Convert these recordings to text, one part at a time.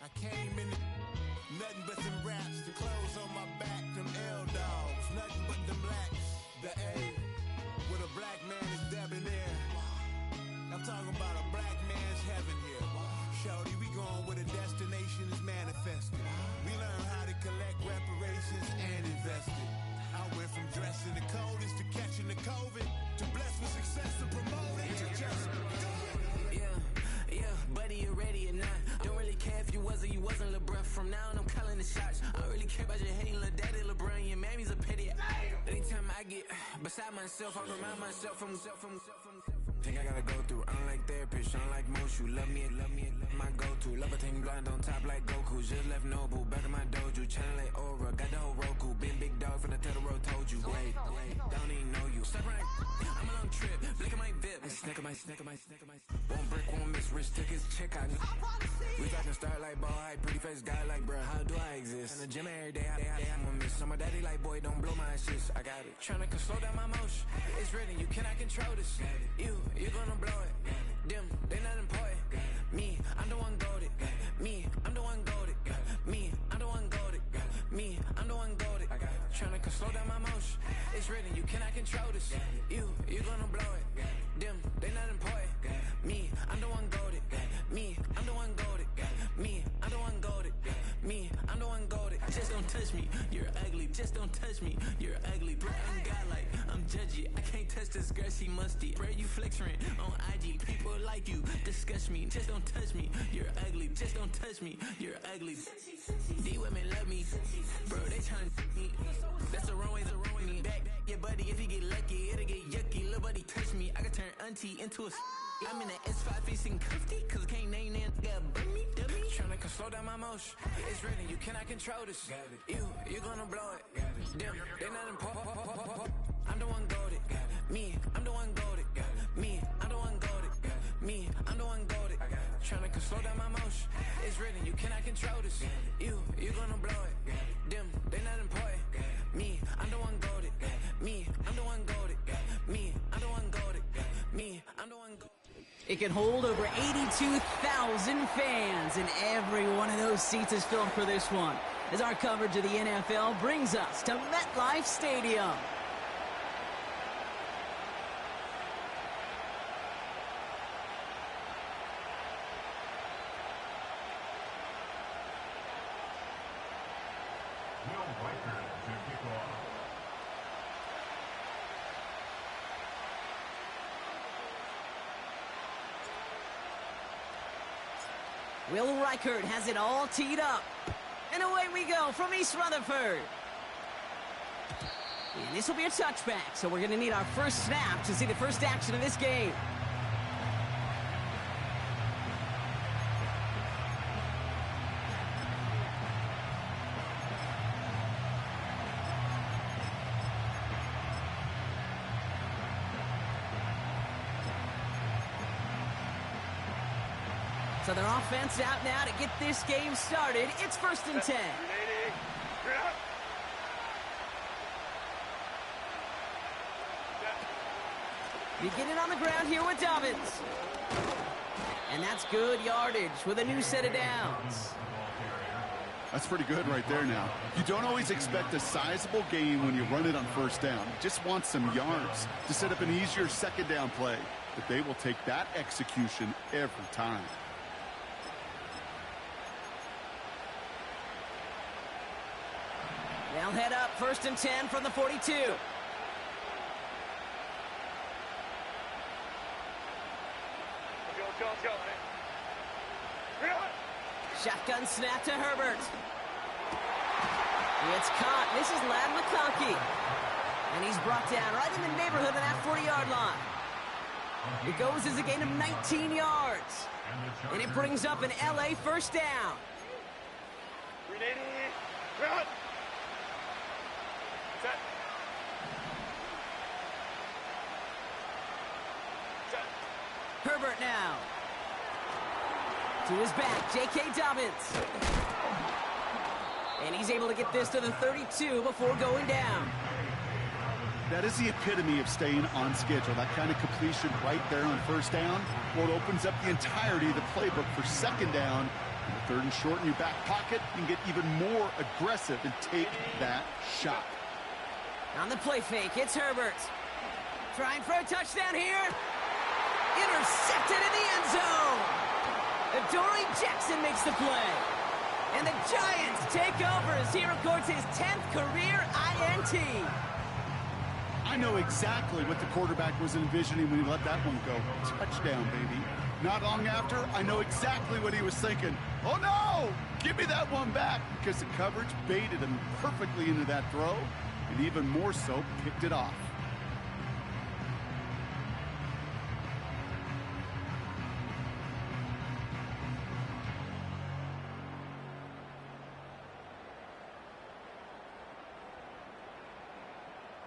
I came in nothing but some raps, the clothes on my back, them L-dogs, nothing but them blacks. The A, with a black man is debonair. I'm talking about a black man's heaven here. Shorty, we going where the destination is manifested. We learn how to collect reparations and invest it. I went from dressing the coldest to catching the COVID, to blessed with success to promote it, to just do it. Yeah, buddy, you ready or not? Don't really care if you was or you wasn't LeBron. From now on, I'm calling the shots. I don't really care about your hating little daddy LeBron. Your mammy's a pity. Anytime I get beside myself, I remind myself from. Think I gotta go through. I don't like therapists, I don't like most. You love me, my go-to. Love a thing blind on top like Goku. Just left Noble, back in my dojo. Channel like Aura, got the whole Roku. Big dog from the Tether Road, told you. Wait, don't even know you. Step right, I'm a long trip. Blick at my VIP. Snicker my. One brick, one miss. Rich took his check out. We talking start like ball high, pretty face guy like bruh. How do I exist? In the gym every day, I'm a miss. So my daddy like, boy, don't blow my assist. I got it. Tryna slow down my motion. It's written, you cannot control this. You gonna blow it. Them, they not important. Me, I'm the one goated. Me, I'm the one goated. Me, I'm the one goated. Me, I'm the one goated. Tryna slow down my motion. It's written, you cannot control this. You gonna blow it. Them, they not important. Me, I'm the one goated. Me, I'm the one goated. Me, I'm the one goated. Me, I'm the one goated. Just don't touch me, you're ugly. Just don't touch me, you're ugly. Bro, I'm godlike, I'm judgy. I can't touch this girl, she musty. Bro, you flexing on IG. People like you disgust me. Just don't touch me, you're ugly. Just don't touch me, you're ugly. These women love me, bro. They tryna me. That's the wrong way to run me. Back your buddy, if he get lucky, it'll get yucky. Little buddy touch me, I can turn auntie into a. I'm in the s2w15 comfy, cause I can't name that nigga but me, dummy. Tryna slow down my motion. It's written, you cannot control this. You gonna blow it. Them, they not important. I'm the one goated. Me, I'm the one goated. Me, I'm the one goated. Me, I'm the one goated. Tryna slow down my motion. It's written, you cannot control this. You gonna blow it. Them, they not important. Me, I'm the one goated. Me, I'm the one goated. Me, I'm the one goated. Me, I'm the one goated. It can hold over 82,000 fans, and every one of those seats is filled for this one, as our coverage of the NFL brings us to MetLife Stadium. Will Reichert has it all teed up. And away we go from East Rutherford. And this will be a touchback, so we're going to need our first snap to see the first action of this game. So their offense out now to get this game started. It's 1st and 10. Beginning on the ground here with Dobbins. And that's good yardage with a new set of downs. That's pretty good right there now. You don't always expect a sizable gain when you run it on 1st down. You just want some yards to set up an easier 2nd down play. But they will take that execution every time. They'll head up 1st and 10 from the 42. Shotgun snap to Herbert. It's caught. This is Ladd McConkey. And he's brought down right in the neighborhood of that 40-yard line. It goes as a gain of 19 yards. And it brings up an LA 1st down. Herbert now. To his back, J.K. Dobbins. And he's able to get this to the 32 before going down. That is the epitome of staying on schedule. That kind of completion right there on 1st down. Well, it opens up the entirety of the playbook for 2nd down Third and short in your back pocket, you can get even more aggressive and take that shot. On the play fake, it's Herbert. Trying for a touchdown here. Intercepted in the end zone. Adoree Jackson makes the play. And the Giants take over as he records his 10th career INT. I know exactly what the quarterback was envisioning when he let that one go. Touchdown, baby. Not long after, I know exactly what he was thinking. Oh, no! Give me that one back, because the coverage baited him perfectly into that throw, and even more so, picked it off.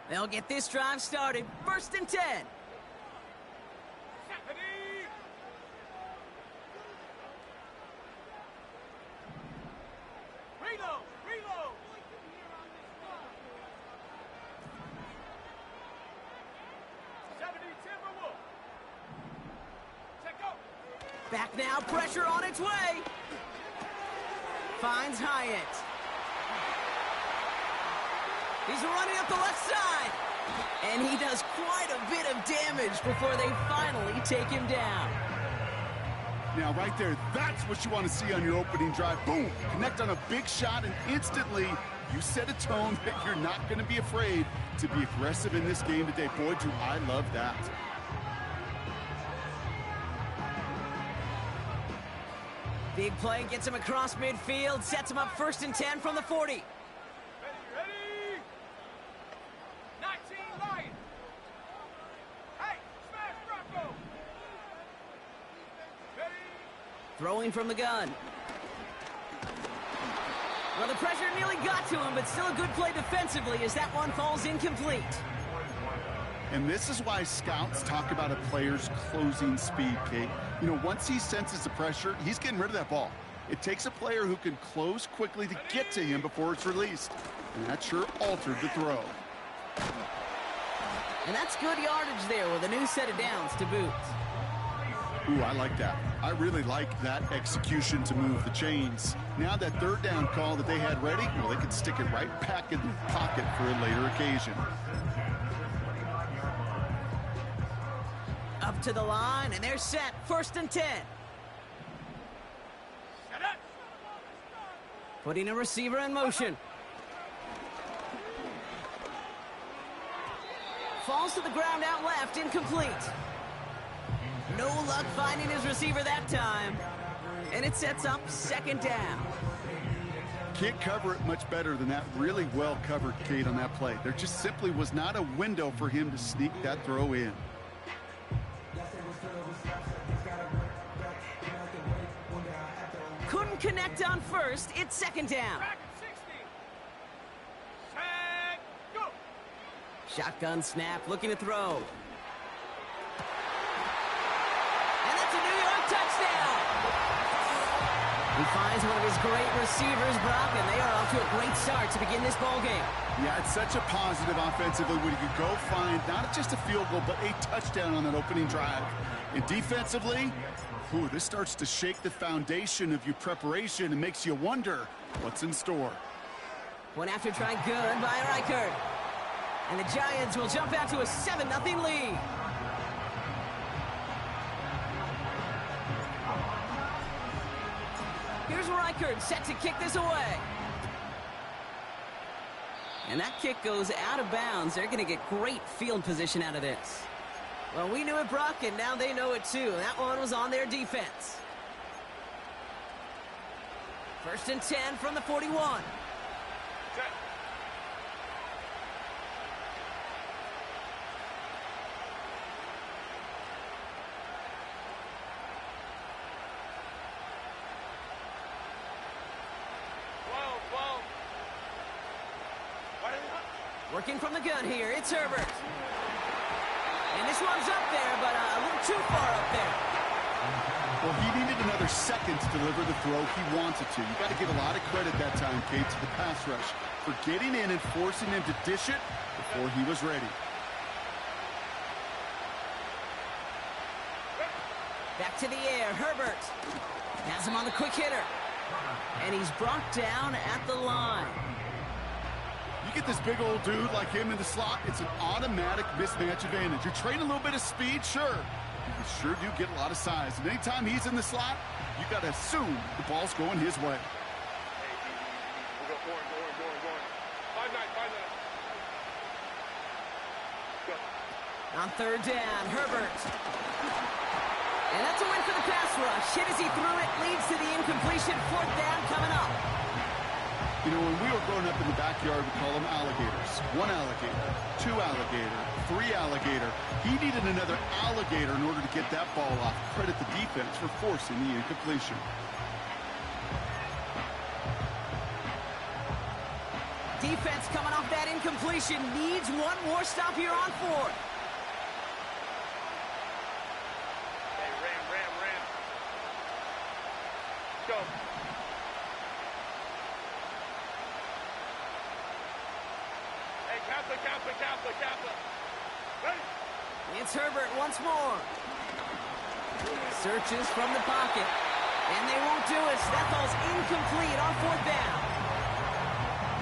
They'll get this drive started. 1st and 10. Back now, pressure on its way. Finds Hyatt. He's running up the left side. And he does quite a bit of damage before they finally take him down. Now, right there, that's what you want to see on your opening drive. Boom! Connect on a big shot, and instantly, you set a tone that you're not going to be afraid to be aggressive in this game today. Boy, do I love that. Big play gets him across midfield, sets him up 1st and 10 from the 40. Ready? 19 Lions. Hey, smash Bronco. Ready? Throwing from the gun. Well, the pressure nearly got to him, but still a good play defensively as that one falls incomplete. And this is why scouts talk about a player's closing speed, Kate. You know, once he senses the pressure, he's getting rid of that ball. It takes a player who can close quickly to get to him before it's released. And that sure altered the throw. And that's good yardage there with a new set of downs to boot. Ooh, I like that. I really like that execution to move the chains. Now that 3rd down call that they had ready, well, they could stick it right back in the pocket for a later occasion. Up to the line, and they're set. 1st and 10. Putting a receiver in motion. Falls to the ground out left, incomplete. No luck finding his receiver that time. And it sets up 2nd down. Can't cover it much better than that. Really well covered, Kate, on that play. There just simply was not a window for him to sneak that throw in. Couldn't connect on 1st. It's 2nd down. Shotgun snap, looking to throw. And that's a New York touchdown. He finds one of his great receivers, Brock, and they are off to a great start to begin this ball game. Yeah, it's such a positive offensively when you can go find not just a field goal, but a touchdown on that opening drive. And defensively, ooh, this starts to shake the foundation of your preparation and makes you wonder what's in store. One after try good by Reichert. And the Giants will jump out to a 7-0 lead. Here's Reichert set to kick this away. And that kick goes out of bounds. They're going to get great field position out of this. Well, we knew it, Brock, and now they know it too. That one was on their defense. 1st and 10 from the 41. Working from the gun here, it's Herbert. And this one's up there, but a little too far up there. Well, he needed another second to deliver the throw he wanted to. You got to give a lot of credit that time, Kate, to the pass rush for getting in and forcing him to dish it before he was ready. Back to the air, Herbert. Has him on the quick hitter. And he's brought down at the line. You get this big old dude like him in the slot, it's an automatic mismatch advantage. You're trading a little bit of speed, sure. You sure do get a lot of size. And anytime he's in the slot, you got to assume the ball's going his way. We'll go going. 5-9. Go. On third down, Herbert. And that's a win for the pass rush. Hit as he threw it, leads to the incompletion. Fourth down coming up. You know, when we were growing up in the backyard, we call them alligators. 1 alligator, 2 alligator, 3 alligator. He needed another alligator in order to get that ball off. Credit the defense for forcing the incompletion. Defense coming off that incompletion needs one more stop here on fourth. Hey, ram. Go. Hey, Kaplan. Ready? It's Herbert once more. Searches from the pocket. And they won't do it. That ball's incomplete on fourth down.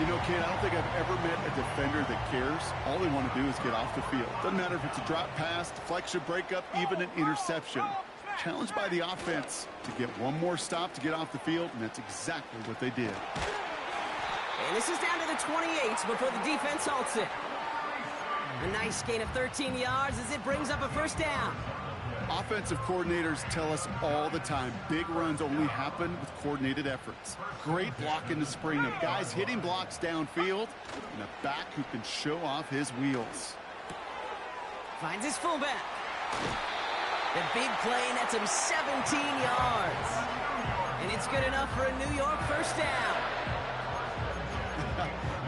You know, Kate, I don't think I've ever met a defender that cares. All they want to do is get off the field. Doesn't matter if it's a drop pass, deflection, breakup, even an interception. Challenged by the offense to get one more stop to get off the field, and that's exactly what they did. And this is down to the 28 before the defense halts it. A nice gain of 13 yards as it brings up a first down. Offensive coordinators tell us all the time, big runs only happen with coordinated efforts. Great block in the spring of guys hitting blocks downfield and a back who can show off his wheels. Finds his fullback. The big play nets him 17 yards. And it's good enough for a New York first down.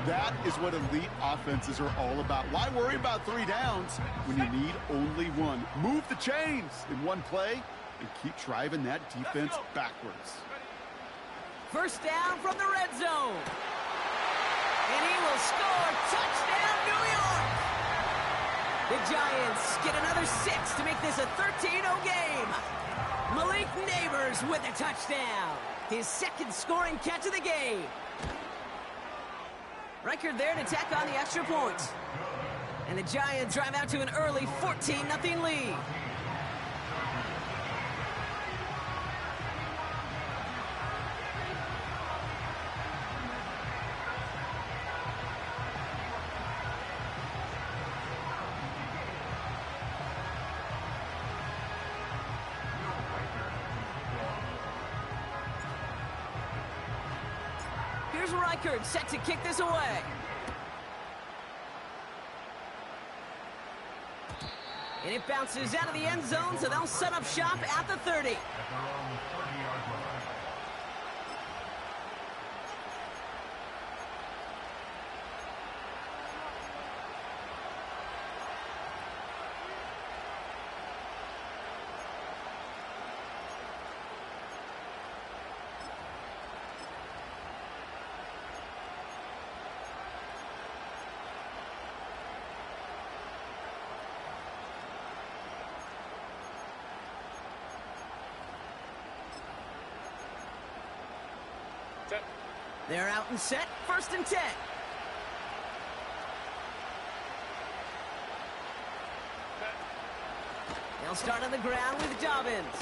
That is what elite offenses are all about. Why worry about 3 downs when you need only one? Move the chains in one play and keep driving that defense backwards. First down from the red zone. And he will score. Touchdown, New York! The Giants get another 6 to make this a 13-0 game. Malik Neighbors with a touchdown. His second scoring catch of the game. Record there to tack on the extra point. And the Giants drive out to an early 14-0 lead. Here's Reichert set to kick this away. And it bounces out of the end zone, so they'll set up shop at the 30. They're out and set, 1st and 10. They'll start on the ground with Dobbins.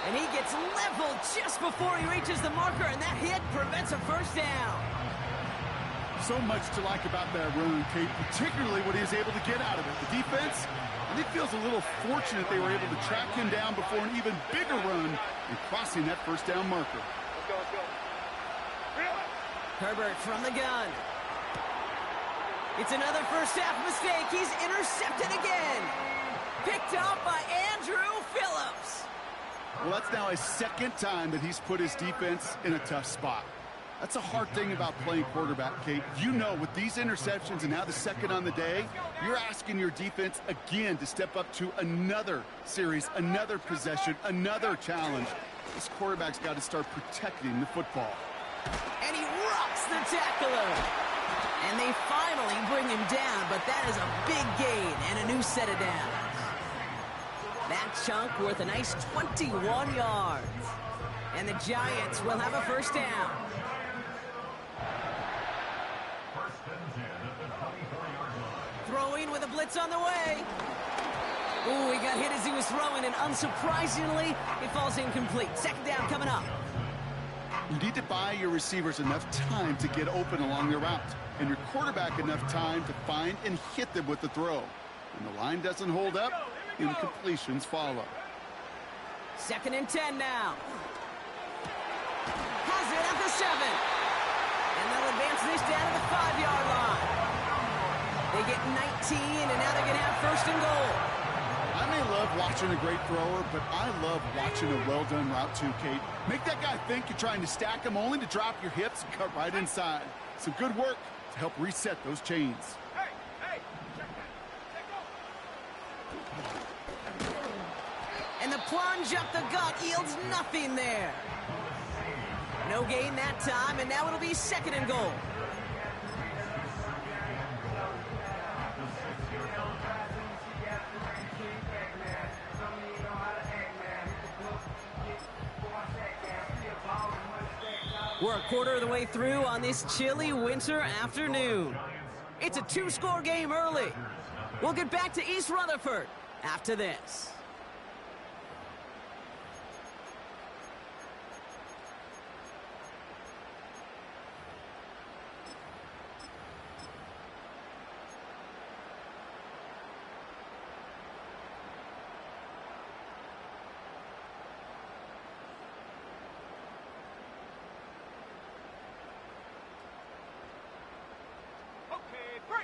And he gets leveled just before he reaches the marker, and that hit prevents a first down. So much to like about that run, Kate, particularly what he was able to get out of it. The defense, I think, feels a little fortunate they were able to track him down before an even bigger run and crossing that first down marker. Let's go. Herbert from the gun. It's another first half mistake. He's intercepted again. Picked up by Andrew Phillips. Well, that's now his 2nd time that he's put his defense in a tough spot. That's a hard thing about playing quarterback, Kate. You know, with these interceptions and now the 2nd on the day, you're asking your defense again to step up to another series, another possession, another challenge. This quarterback's got to start protecting the football. And he rocks the tackler. And they finally bring him down, but that is a big gain and a new set of downs. That chunk worth a nice 21 yards. And the Giants will have a first down. Throwing with a blitz on the way. Ooh, he got hit as he was throwing, and unsurprisingly, it falls incomplete. Second down coming up. You need to buy your receivers enough time to get open along their route, and your quarterback enough time to find and hit them with the throw. When the line doesn't hold up, incompletions follow. Second and 10 now. Has it at the 7. And they'll advance this down to the 5-yard line. They get 19, and now they're going to have first and goal. I may love watching a great thrower, but I love watching a well-done route too, Kate. Make that guy think you're trying to stack him only to drop your hips and cut right inside. Some good work to help reset those chains. Hey, check that. Take off. And the plunge up the gut yields nothing there. No gain that time, and now it'll be second and goal. We're a quarter of the way through on this chilly winter afternoon. It's a 2-score game early. We'll get back to East Rutherford after this.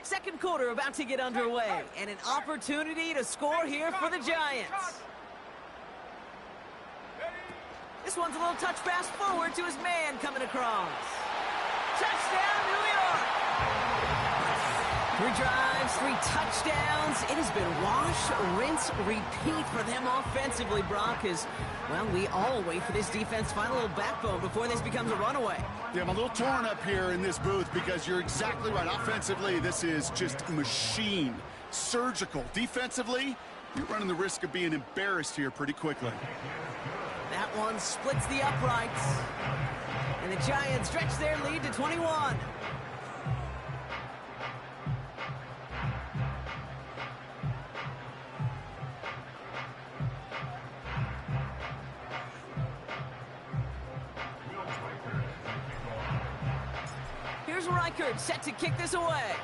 Second quarter about to get underway, and an opportunity to score here for the Giants. This one's a little touch pass forward to his man coming across. Touchdown, New York! 3 drives, 3 touchdowns. It has been wash, rinse, repeat for them offensively, Brock, as, well, we all wait for this defense to find a little backbone before this becomes a runaway. Yeah, I'm a little torn up here in this booth because you're exactly right. Offensively, this is just a machine. Surgical. Defensively, you're running the risk of being embarrassed here pretty quickly. That one splits the uprights. And the Giants stretch their lead to 21. Here's Reichert set to kick this away.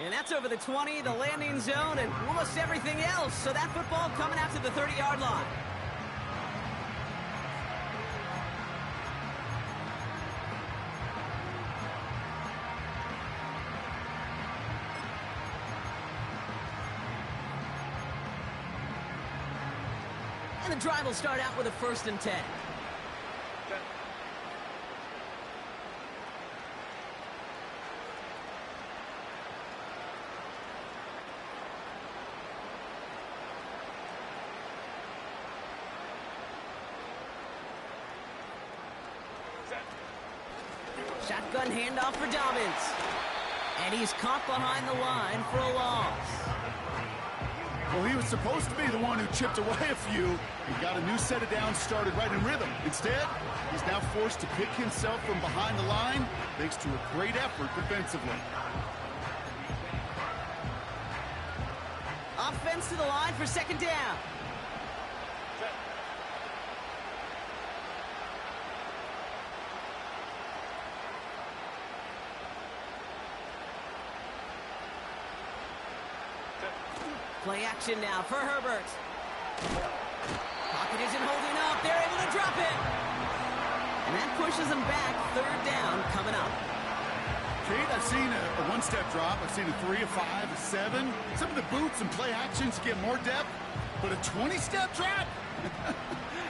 And that's over the 20, the landing zone, and almost everything else. So that football coming out to the 30-yard line. And the drive will start out with a 1st and 10. Shotgun handoff for Dobbins. And he's caught behind the line for a loss. Well, he was supposed to be the one who chipped away a few and got a new set of downs started right in rhythm. Instead, he's now forced to pick himself from behind the line thanks to a great effort defensively. Offense to the line for 2nd down. Play action now for Herbert. Pocket isn't holding up. They're able to drop it. And that pushes them back. 3rd down coming up. Kate, I've seen a 1-step drop. I've seen a 3, a 5, a 7. Some of the boots and play actions get more depth. But a 20-step drop?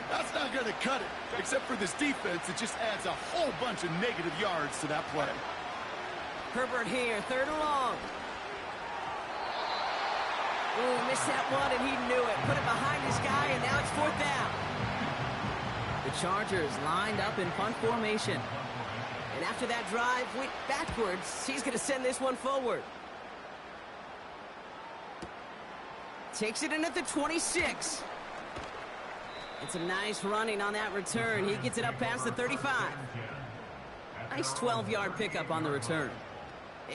That's not going to cut it. Except for this defense, it just adds a whole bunch of negative yards to that play. Herbert here, 3rd and long. Ooh, missed that one, and he knew it. Put it behind his guy, and now it's 4th down. The Chargers lined up in punt formation. And after that drive went backwards, he's going to send this one forward. Takes it in at the 26. It's a nice running on that return. He gets it up past the 35. Nice 12-yard pickup on the return.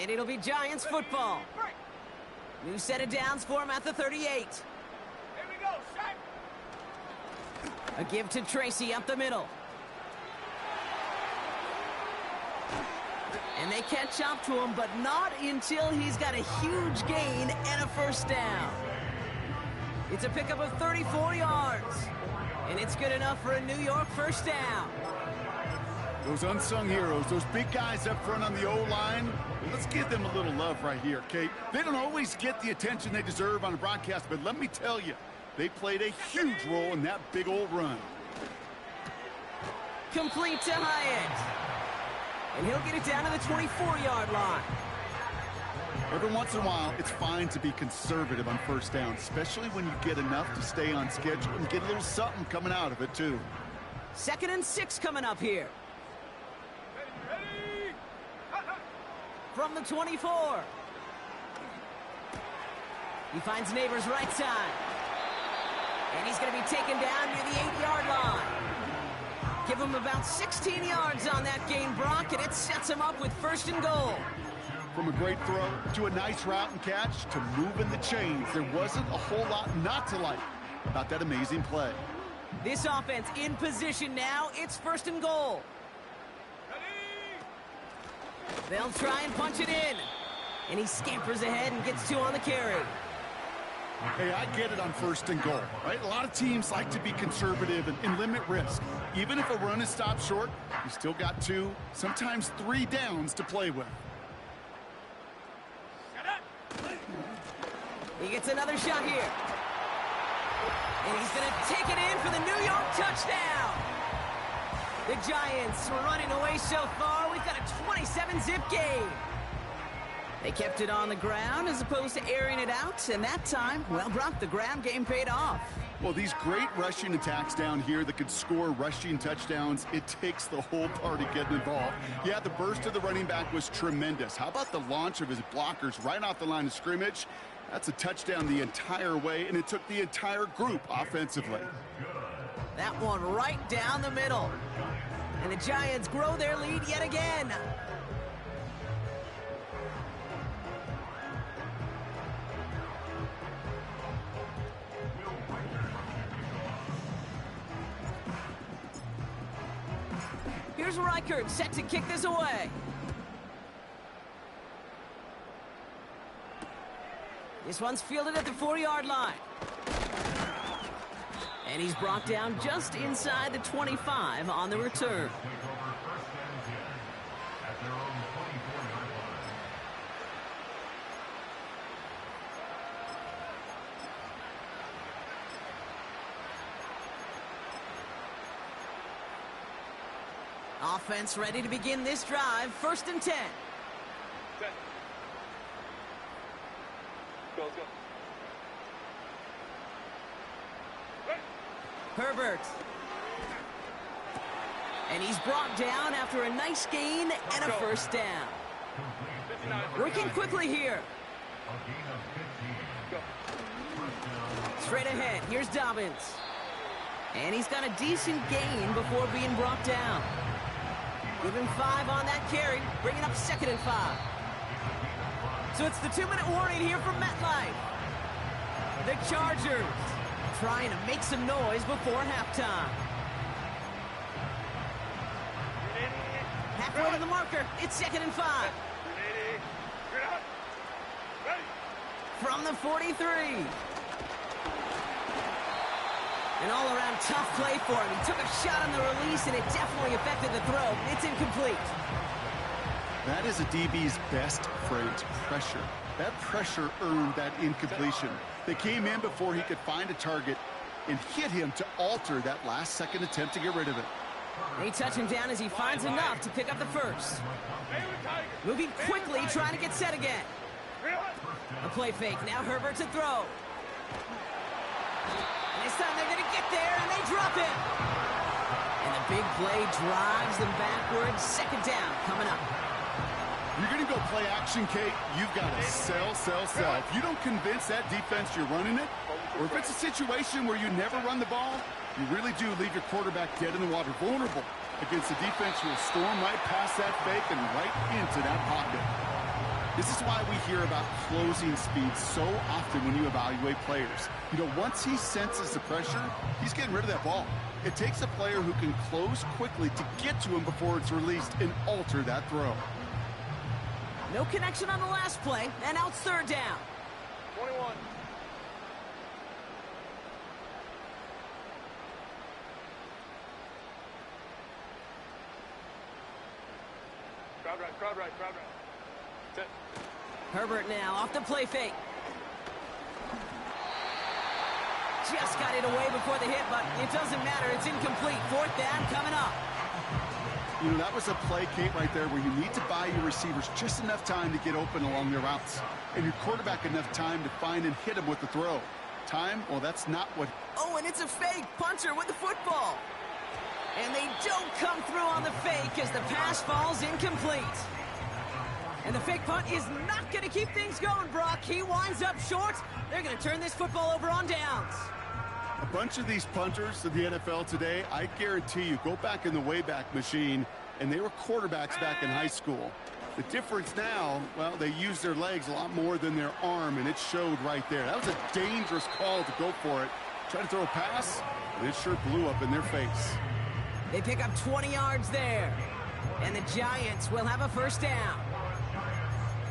And it'll be Giants football. New set of downs for him at the 38. Here we go, Shaq. A give to Tracy up the middle. And they catch up to him, but not until he's got a huge gain and a first down. It's a pickup of 34 yards. And it's good enough for a New York first down. Those unsung heroes, those big guys up front on the O-line, let's give them a little love right here, Kate. They don't always get the attention they deserve on a broadcast, but let me tell you, they played a huge role in that big old run. Complete to Hyatt. And he'll get it down to the 24-yard line. Every once in a while, it's fine to be conservative on first down, especially when you get enough to stay on schedule and get a little something coming out of it, too. 2nd and 6 coming up here. Ready? From the 24. He finds Neighbors right side. And he's going to be taken down near the 8-yard line. Give him about 16 yards on that gain, Brock, and it sets him up with 1st and goal. From a great throw to a nice route and catch to moving the chains, there wasn't a whole lot not to like about that amazing play. This offense in position now. It's 1st and goal. Ready? They'll try and punch it in. And he scampers ahead and gets 2 on the carry. Hey, I get it on 1st and goal, right? A lot of teams like to be conservative and limit risk. Even if a run is stopped short, you still got 2, sometimes 3 downs to play with. He gets another shot here. And he's going to take it in for the New York touchdown. The Giants were running away so far. We've got a 27-zip gain. They kept it on the ground as opposed to airing it out. And that time, well, Brock, the ground game paid off. Well, these great rushing attacks down here that could score rushing touchdowns, it takes the whole party getting involved. Yeah, the burst of the running back was tremendous. How about the launch of his blockers right off the line of scrimmage? That's a touchdown the entire way, and it took the entire group offensively. That one right down the middle. And the Giants grow their lead yet again. Here's Reichert set to kick this away. This one's fielded at the 4-yard line. And he's brought down just inside the 25 on the return. Offense ready to begin this drive. 1st and 10. Set. Go, let's go. Ready? Herbert. And he's brought down after a nice gain and a first down. 59. Working quickly here. Go. Straight ahead, here's Dobbins. And he's got a decent gain before being brought down. Give him 5 on that carry, bringing up 2nd and 5. So it's the 2-minute warning here from MetLife. The Chargers trying to make some noise before halftime. Halfway to the marker, it's 2nd and 5. Ready? Get out. Ready? From the 43. An all-around tough play for him. He took a shot on the release, and it definitely affected the throw. It's incomplete. That is a DB's best phrase, pressure. That pressure earned that incompletion. They came in before he could find a target and hit him to alter that last-second attempt to get rid of it. They touch him down as he finds enough to pick up the first. Moving quickly, trying to get set again. A play fake. Now Herbert to throw. And this time they're going to get there, and they drop him. And the big play drives them backwards. 2nd down coming up. You're going to go play action, Kate. You've got to sell, sell, sell. If you don't convince that defense you're running it, or if it's a situation where you never run the ball, you really do leave your quarterback dead in the water, vulnerable against a defense who will storm right past that fake and right into that pocket. This is why we hear about closing speed so often when you evaluate players. You know, once he senses the pressure, he's getting rid of that ball. It takes a player who can close quickly to get to him before it's released and alter that throw. No connection on the last play, and now it's third down. 21. Crowd right. Sit. Herbert now off the play fake. Just got it away before the hit, but it doesn't matter. It's incomplete. Fourth down coming up. You know, that was a play, Kate, right there where you need to buy your receivers just enough time to get open along their routes. And your quarterback enough time to find and hit him with the throw. Time, well, that's not what... Oh, and it's a fake. Punter with the football. And they don't come through on the fake as the pass falls incomplete. And the fake punt is not going to keep things going, Brock. He winds up short. They're going to turn this football over on downs. A bunch of these punters in the NFL today, I guarantee you, go back in the Wayback Machine, and they were quarterbacks back in high school. The difference now, well, they use their legs a lot more than their arm, and it showed right there. That was a dangerous call to go for it. Try to throw a pass, and it sure blew up in their face. They pick up 20 yards there. And the Giants will have a first down.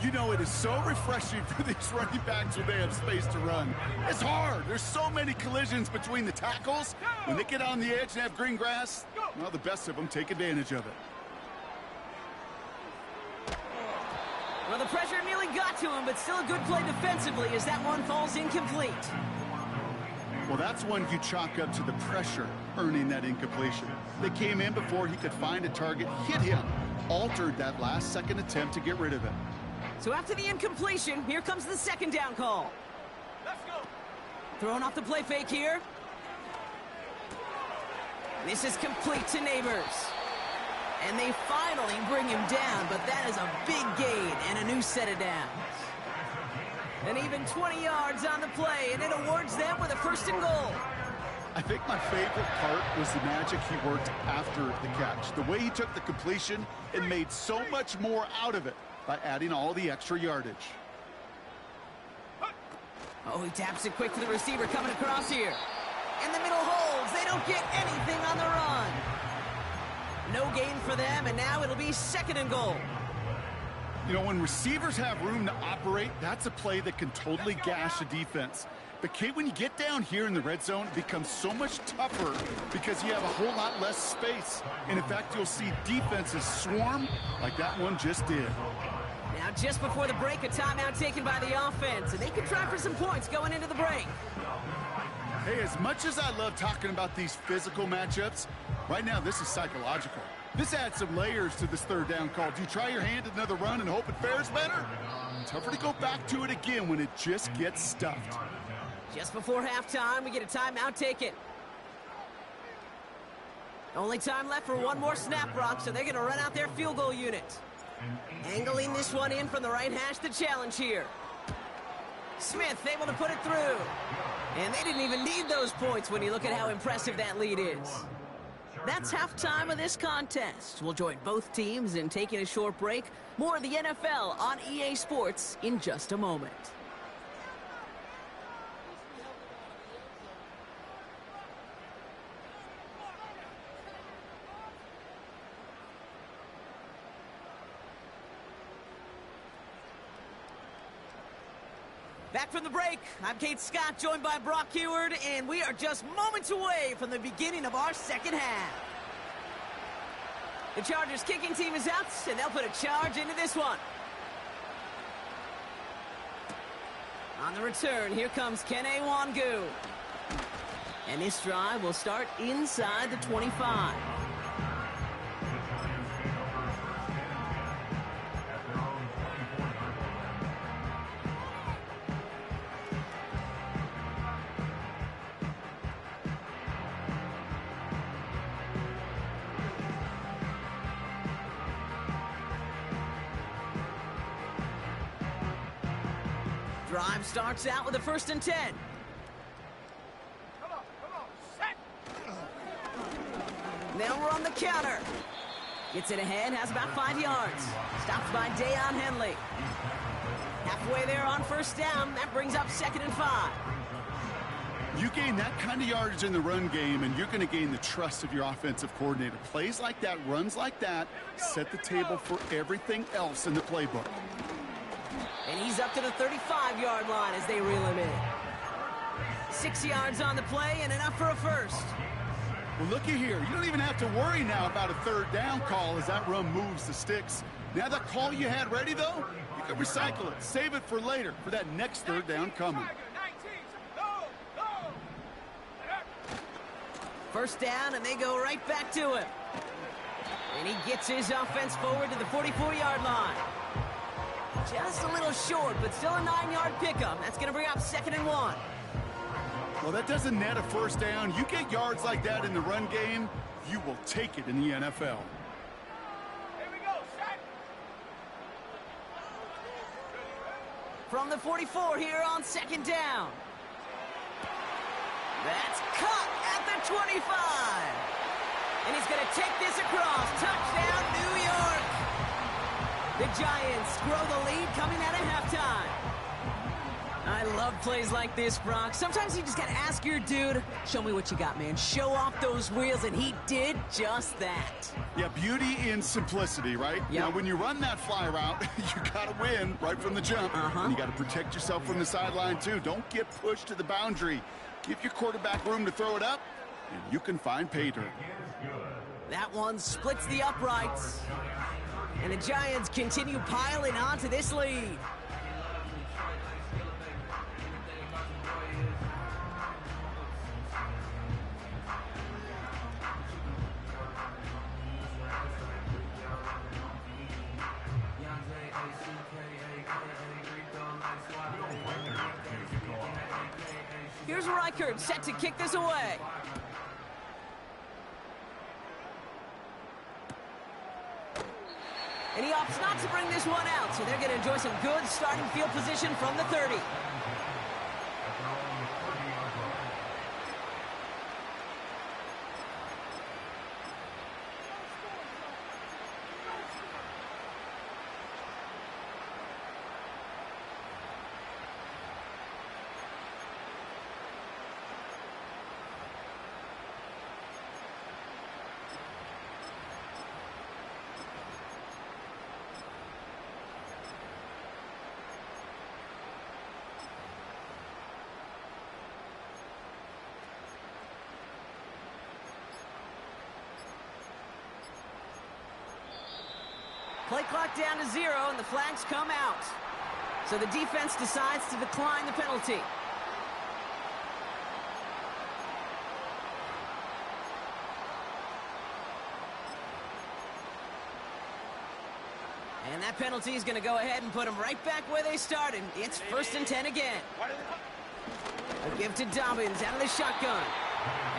You know, it is so refreshing for these running backs when they have space to run. It's hard. There's so many collisions between the tackles. When they get on the edge and have green grass, well, the best of them take advantage of it. Well, the pressure nearly got to him, but still a good play defensively as that one falls incomplete. Well, that's one you chalk up to the pressure earning that incompletion. They came in before he could find a target, hit him, altered that last-second attempt to get rid of it. So after the incompletion, here comes the second down call. Let's go. Throwing off the play fake here. This is complete to Neighbors. And they finally bring him down, but that is a big gain and a new set of downs. And even 20 yards on the play, and it awards them with a first and goal. I think my favorite part was the magic he worked after the catch. The way he took the completion and made so much more out of it by adding all the extra yardage. Oh, he taps it quick to the receiver coming across here. In the middle holds. They don't get anything on the run. No gain for them, and now it'll be second and goal. You know, when receivers have room to operate, that's a play that can totally gash a defense. But, Kate, when you get down here in the red zone, it becomes so much tougher because you have a whole lot less space. And, in fact, you'll see defenses swarm like that one just did. Now, just before the break, a timeout taken by the offense, and they can try for some points going into the break. Hey, as much as I love talking about these physical matchups, right now this is psychological. This adds some layers to this third down call. Do you try your hand at another run and hope it fares better? Tougher to go back to it again when it just gets stuffed. Just before halftime, we get a timeout taken. Only time left for one more snap, Brock, so they're going to run out their field goal unit. Angling this one in from the right hash, the challenge here. Smith able to put it through. And they didn't even need those points when you look at how impressive that lead is. That's halftime of this contest. We'll join both teams in taking a short break. More of the NFL on EA Sports in just a moment. Back from the break, I'm Kate Scott, joined by Brock Heward, and we are just moments away from the beginning of our second half. The Chargers kicking team is out, and they'll put a charge into this one. On the return, here comes Kene Wangu. And this drive will start inside the 25. drive starts out with a 1st and 10. Come on, set. Now we're on the counter. Gets it ahead, has about 5 yards. Stopped by Deion Henley. Halfway there on 1st down. That brings up 2nd and 5. You gain that kind of yardage in the run game, and you're going to gain the trust of your offensive coordinator. Plays like that, runs like that, set the table for everything else in the playbook. And he's up to the 35-yard line as they reel him in. 6 yards on the play and enough for a 1st. Well, looky here. You don't even have to worry now about a 3rd down call as that run moves the sticks. Now that call you had ready, though, you can recycle it. Save it for later for that next 3rd down coming. 1st down, and they go right back to him. And he gets his offense forward to the 44-yard line. Just a little short, but still a 9-yard pickup. That's going to bring up 2nd and 1. Well, that doesn't net a 1st down. You get yards like that in the run game, you will take it in the NFL. Here we go, set. From the 44 here on 2nd down. That's caught at the 25. And he's going to take this across. Touchdown, New York. The Giants grow the lead coming out of halftime. I love plays like this, Brock. Sometimes you just got to ask your dude, show me what you got, man. Show off those wheels, and he did just that. Yeah, beauty in simplicity, right? Yep. Now, when you run that fly route, you got to win right from the jump. And you got to protect yourself from the sideline, too. Don't get pushed to the boundary. Give your quarterback room to throw it up, and you can find pay dirt. That one splits the uprights. And the Giants continue piling onto this lead. Here's Reichert set to kick this away. And he opts not to bring this one out, so they're going to enjoy some good starting field position from the 30. Play clock down to 0, and the flags come out. So the defense decides to decline the penalty. And that penalty is going to go ahead and put them right back where they started. It's 1st and 10 again. A give to Dobbins out of the shotgun.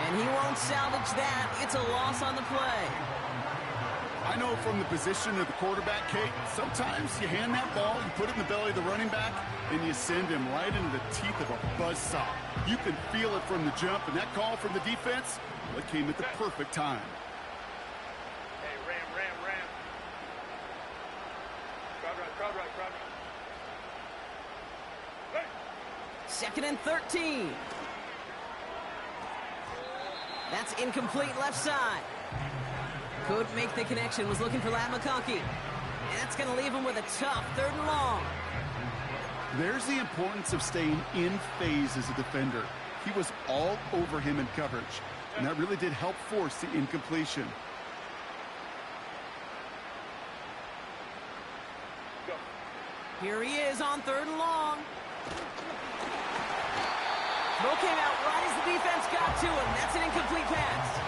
And he won't salvage that. It's a loss on the play. I know from the position of the quarterback, Kate, sometimes you hand that ball, you put it in the belly of the running back, and you send him right into the teeth of a buzzsaw. You can feel it from the jump, and that call from the defense, well, it came at the perfect time. Hey, ram. Crowd right. Hey. 2nd and 13. That's incomplete left side. Couldn't make the connection, was looking for Ladd McConkey. And that's going to leave him with a tough 3rd and long. There's the importance of staying in phase as a defender. He was all over him in coverage, and that really did help force the incompletion. Go. Here he is on 3rd and long. Throw came out right as the defense got to him. That's an incomplete pass.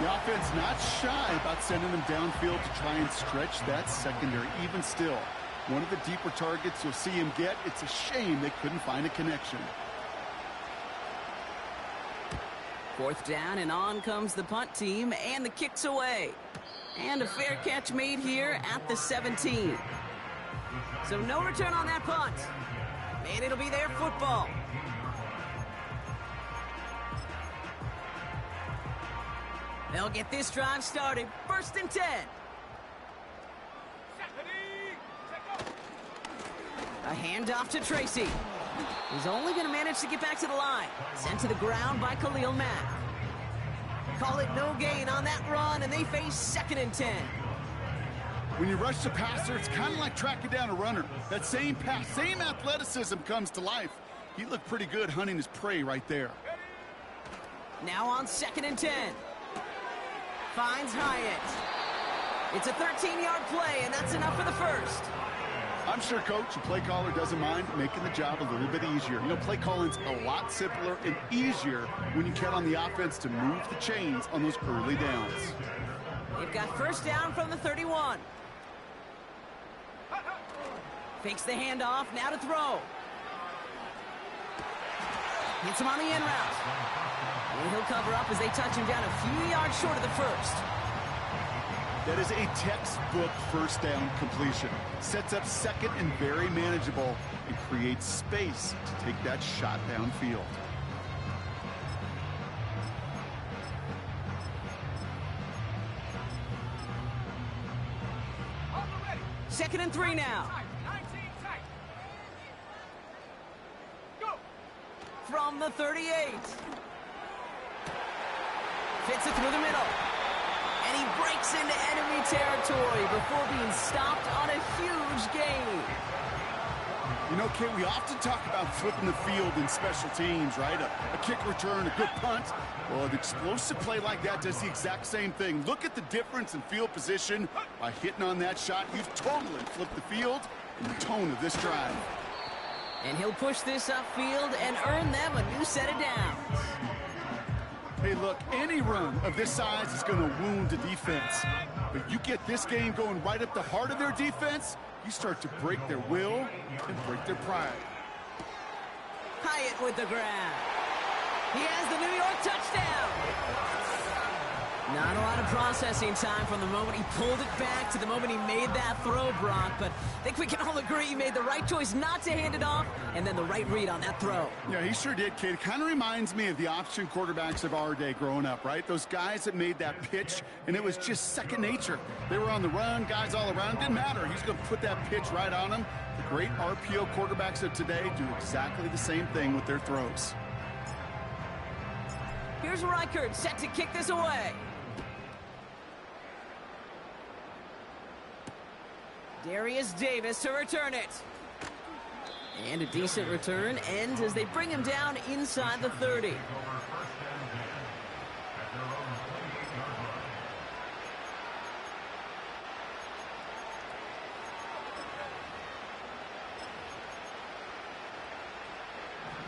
The offense not shy about sending them downfield to try and stretch that secondary. Even still, one of the deeper targets you'll see him get. It's a shame they couldn't find a connection. 4th down, and on comes the punt team, and the kick's away. And a fair catch made here at the 17. So no return on that punt. And it'll be their football. They'll get this drive started. 1st and 10. A handoff to Tracy. He's only going to manage to get back to the line. Sent to the ground by Khalil Mack. Call it no gain on that run, and they face 2nd and 10. When you rush the passer, it's kind of like tracking down a runner. That same pass, same athleticism comes to life. He looked pretty good hunting his prey right there. Now on 2nd and 10. Finds Hyatt. It's a 13-yard play, and that's enough for the first. I'm sure coach and play caller doesn't mind making the job a little bit easier. You know, play calling's a lot simpler and easier when you count on the offense to move the chains on those early downs. They've got 1st down from the 31. Fakes the handoff, now to throw. Hits him on the in route. And he'll cover up as they touch him down a few yards short of the first. That is a textbook 1st down completion. Sets up 2nd and very manageable and creates space to take that shot downfield. Second and 3 now. From the 38. Fits it through the middle. And he breaks into enemy territory before being stopped on a huge gain. You know, Kate, we often talk about flipping the field in special teams, right? A kick return, a good punt. Well, an explosive play like that does the exact same thing. Look at the difference in field position. By hitting on that shot, you've totally flipped the field and the tone of this drive. And he'll push this upfield and earn them a new set of downs. Hey, look, any run of this size is going to wound the defense. But you get this game going right up the heart of their defense, you start to break their will and break their pride. Hyatt with the grab. He has the New York touchdown. Not a lot of processing time from the moment he pulled it back to the moment he made that throw, Brock. But I think we can all agree he made the right choice not to hand it off, and then the right read on that throw. Yeah, he sure did, kid. It kind of reminds me of the option quarterbacks of our day growing up, right? Those guys that made that pitch, and it was just second nature. They were on the run, guys all around. Didn't matter. He's going to put that pitch right on them. The great RPO quarterbacks of today do exactly the same thing with their throws. Here's Reichert set to kick this away. Darius Davis to return it. And a decent return ends as they bring him down inside the 30.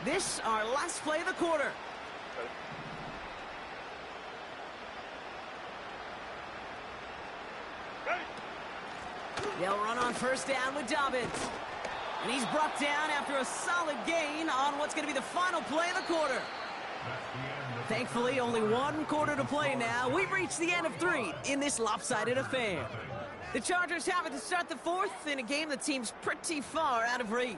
This our last play of the quarter. They'll run on first down with Dobbins. And he's brought down after a solid gain on what's going to be the final play of the quarter. Thankfully, only one quarter to play now. We've reached the end of 3 in this lopsided affair. The Chargers have it to start the 4th in a game that seems pretty far out of reach.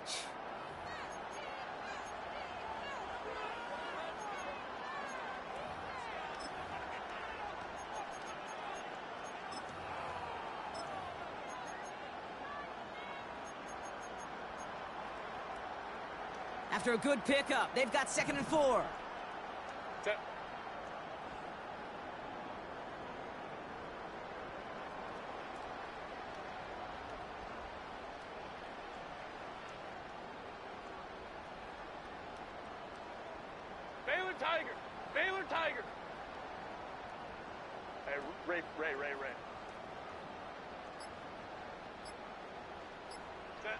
After a good pickup, they've got 2nd and 4. Set. Baylor Tiger! Baylor Tiger! Hey, Ray. Set.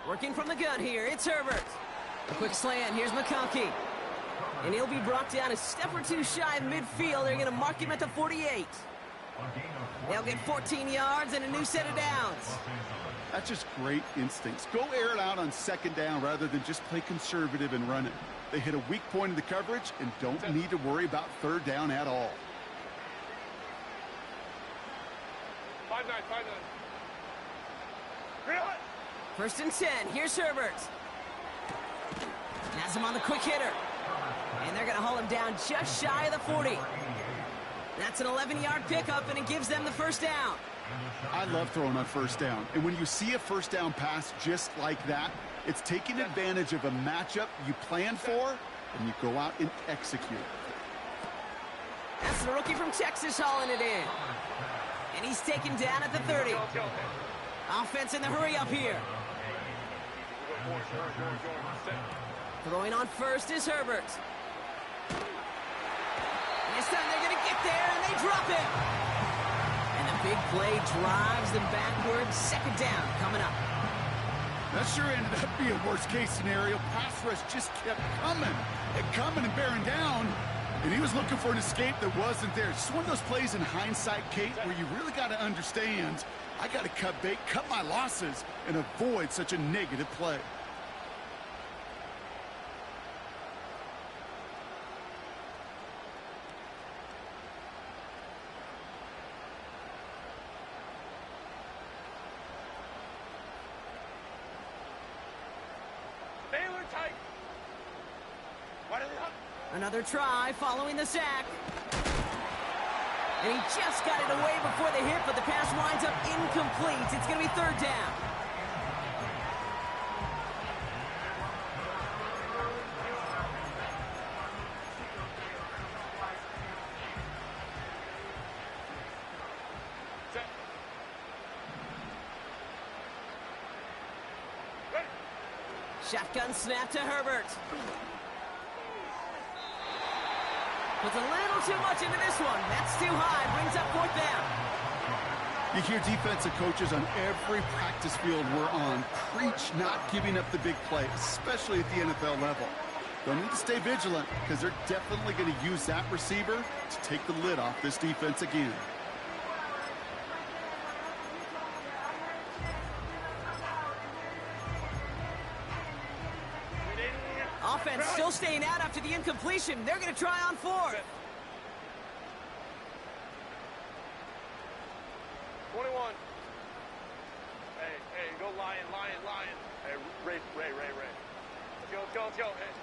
Working from the gun here, it's Herbert. A quick slant, here's McConkey. And he'll be brought down a step or two shy of midfield. They're going to mark him at the 48. They'll get 14 yards and a new set of downs. That's just great instincts. Go air it out on 2nd down rather than just play conservative and run it. They hit a weak point in the coverage and don't need to worry about 3rd down at all. 5-9. Gr8. 1st and 10, here's Herbert. Has him on the quick hitter. And they're going to haul him down just shy of the 40. That's an 11-yard pickup, and it gives them the first down. I love throwing on first down. And when you see a first down pass just like that, it's taking advantage of a matchup you plan for, and you go out and execute. That's the rookie from Texas hauling it in. And he's taken down at the 30. Offense in the hurry up here. Throwing on first is Herbert. And this time they're going to get there, and they drop it. And the big play drives them backwards. Second down coming up. That sure ended up being a worst-case scenario. Pass rush just kept coming and bearing down. And he was looking for an escape that wasn't there. It's just one of those plays in hindsight, Kate, where you really got to understand, I got to cut bait, cut my losses, and avoid such a negative play. Baylor tight. What are they up? Another try following the sack. And he just got it away before the hit, but the pass winds up incomplete. It's going to be third down. Set. Ready. Shotgun snap to Herbert. Puts a little too much into this one. That's too high. Brings up fourth down. You hear defensive coaches on every practice field we're on preach not giving up the big play, especially at the NFL level. They'll need to stay vigilant because they're definitely going to use that receiver to take the lid off this defense again. Offense still staying out after the incompletion. They're going to try on fourth. 21. Hey, go Lion. Hey, Ray. Let's go. Hey.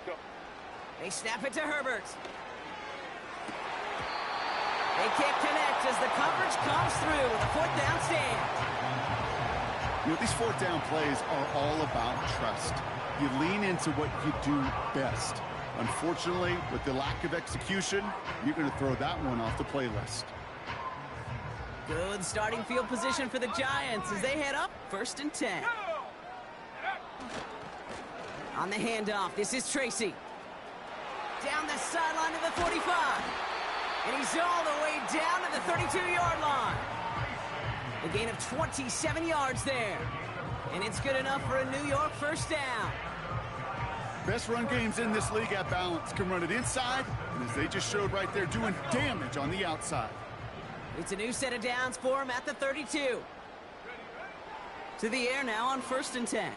Go. They snap it to Herbert. They can't connect as the coverage comes through with a fourth down stand. You know, these fourth down plays are all about trust. You lean into what you do best. Unfortunately, with the lack of execution, you're going to throw that one off the playlist. Good starting field position for the Giants as they head up 1st and 10. On the handoff, this is Tracy. Down the sideline to the 45. And he's all the way down to the 32-yard line. A gain of 27 yards there. And it's good enough for a New York first down. Best run games in this league at balance can run it inside, and as they just showed right there, doing damage on the outside. It's a new set of downs for him at the 32. To the air now on 1st and 10.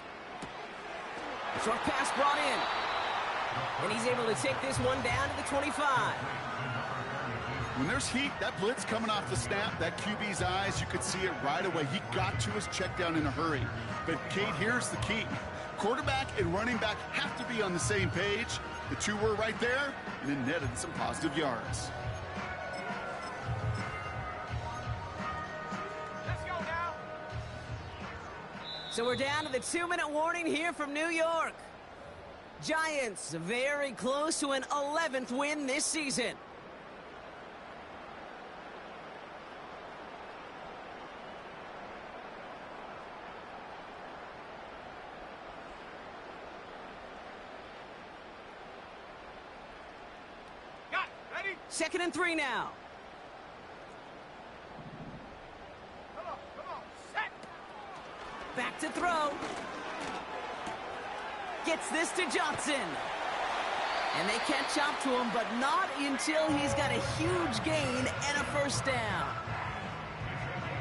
Short pass brought in. And he's able to take this one down to the 25. When there's heat, that blitz coming off the snap, that QB's eyes, you could see it right away. He got to his check down in a hurry. But, Kate, here's the key. Quarterback and running back have to be on the same page. The two were right there, and it netted some positive yards. Let's go now. So we're down to the 2-minute warning here from New York. Giants very close to an 11th win this season. Got it. Ready? 2nd and 3 now. Come on. Set. Back to throw. Gets this to Johnson. And they catch up to him, but not until he's got a huge gain and a first down.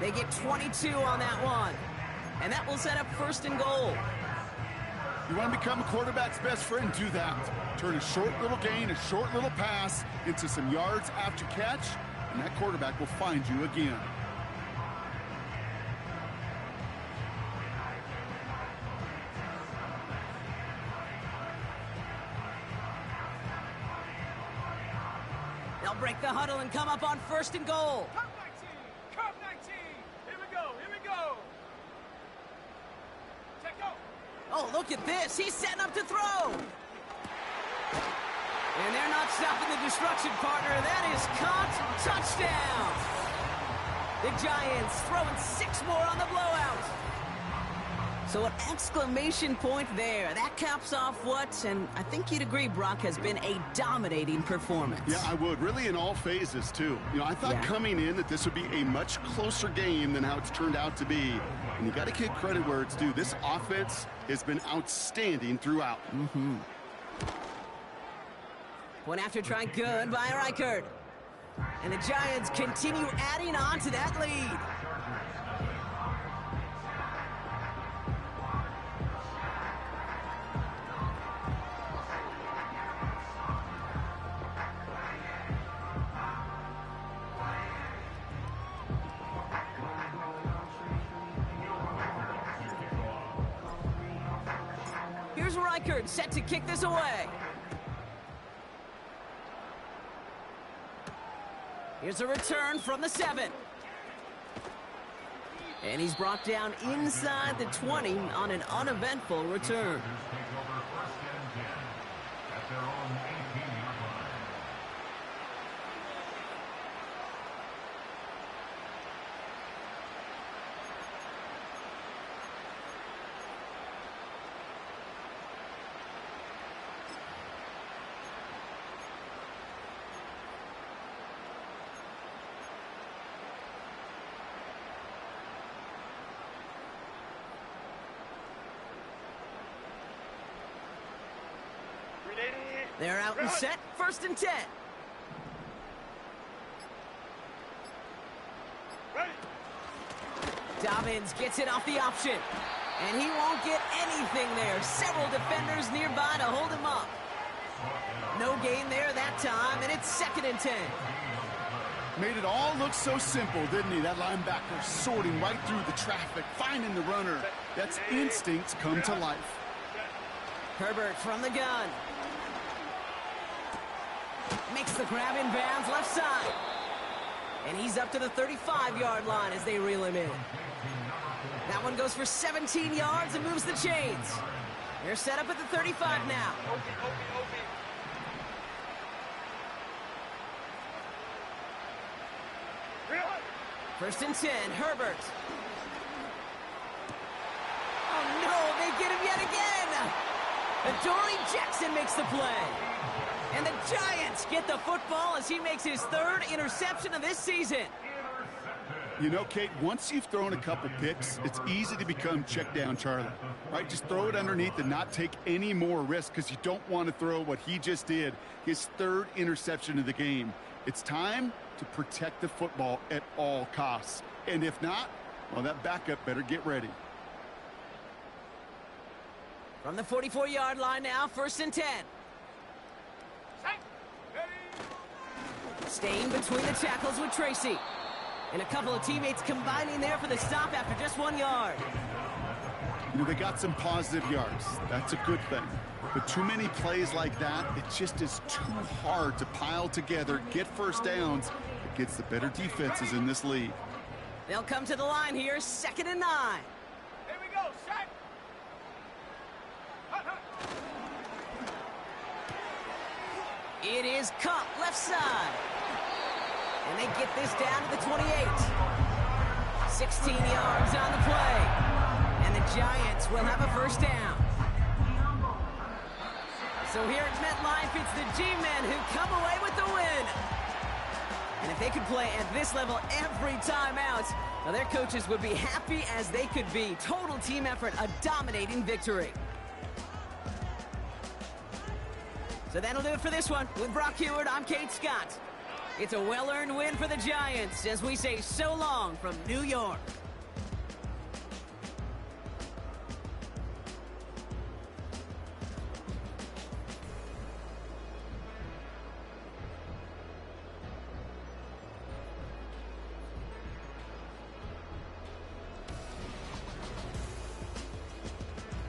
They get 22 on that one. And that will set up 1st and goal. You want to become a quarterback's best friend? Do that. Turn a short little gain, a short little pass into some yards after catch, and that quarterback will find you again. They'll break the huddle and come up on 1st and goal. Curve 19! Curve 19! Here we go! Here we go! Check out! Oh, look at this. He's setting up to throw. And they're not stopping the destruction, partner. That is caught. Touchdown. The Giants throwing 6 more on the blowout. So an exclamation point there. That caps off what, and I think you'd agree, Brock, has been a dominating performance. Yeah, I would. Really in all phases, too. You know, I thought coming in that this would be a much closer game than how it's turned out to be. And you got to give credit where it's due. This offense has been outstanding throughout. Point after try, good by Reichert. And the Giants continue adding on to that lead. Here's Reichert set to kick this away. Here's a return from the 7. And he's brought down inside the 20 on an uneventful return. They're out and set, 1st and 10. Ready! Dobbins gets it off the option. And he won't get anything there. Several defenders nearby to hold him up. No gain there that time, and it's 2nd and 10. Made it all look so simple, didn't he? That linebacker sorting right through the traffic, finding the runner. That's instincts come to life. Herbert from the gun. Makes the grab in bounds left side. And he's up to the 35-yard line as they reel him in. That one goes for 17 yards and moves the chains. They're set up at the 35 now. First and 10, Herbert. Oh no, they get him yet again. Adoree Jackson makes the play. And the Giants get the football as he makes his 3rd interception of this season. You know, Kate, once you've thrown a couple picks, it's easy to become check down Charlie, right? Just throw it underneath and not take any more risk because you don't want to throw what he just did, his 3rd interception of the game. It's time to protect the football at all costs. And if not, well, that backup better get ready. From the 44-yard line now, 1st and 10. Staying between the tackles with Tracy. And a couple of teammates combining there for the stop after just 1 yard. You know, they got some positive yards. That's a good thing. But too many plays like that, it just is too hard to pile together, get first downs against the better defenses in this league. They'll come to the line here, 2nd and 9. Here we go, set! It is Cup, left side. And they get this down to the 28. 16 yards on the play. And the Giants will have a first down. So here at MetLife, it's the G-Men who come away with the win. And if they could play at this level every time out, well, their coaches would be happy as they could be. Total team effort, a dominating victory. So that'll do it for this one. With Brock Heward, I'm Kate Scott. It's a well-earned win for the Giants as we say so long from New York.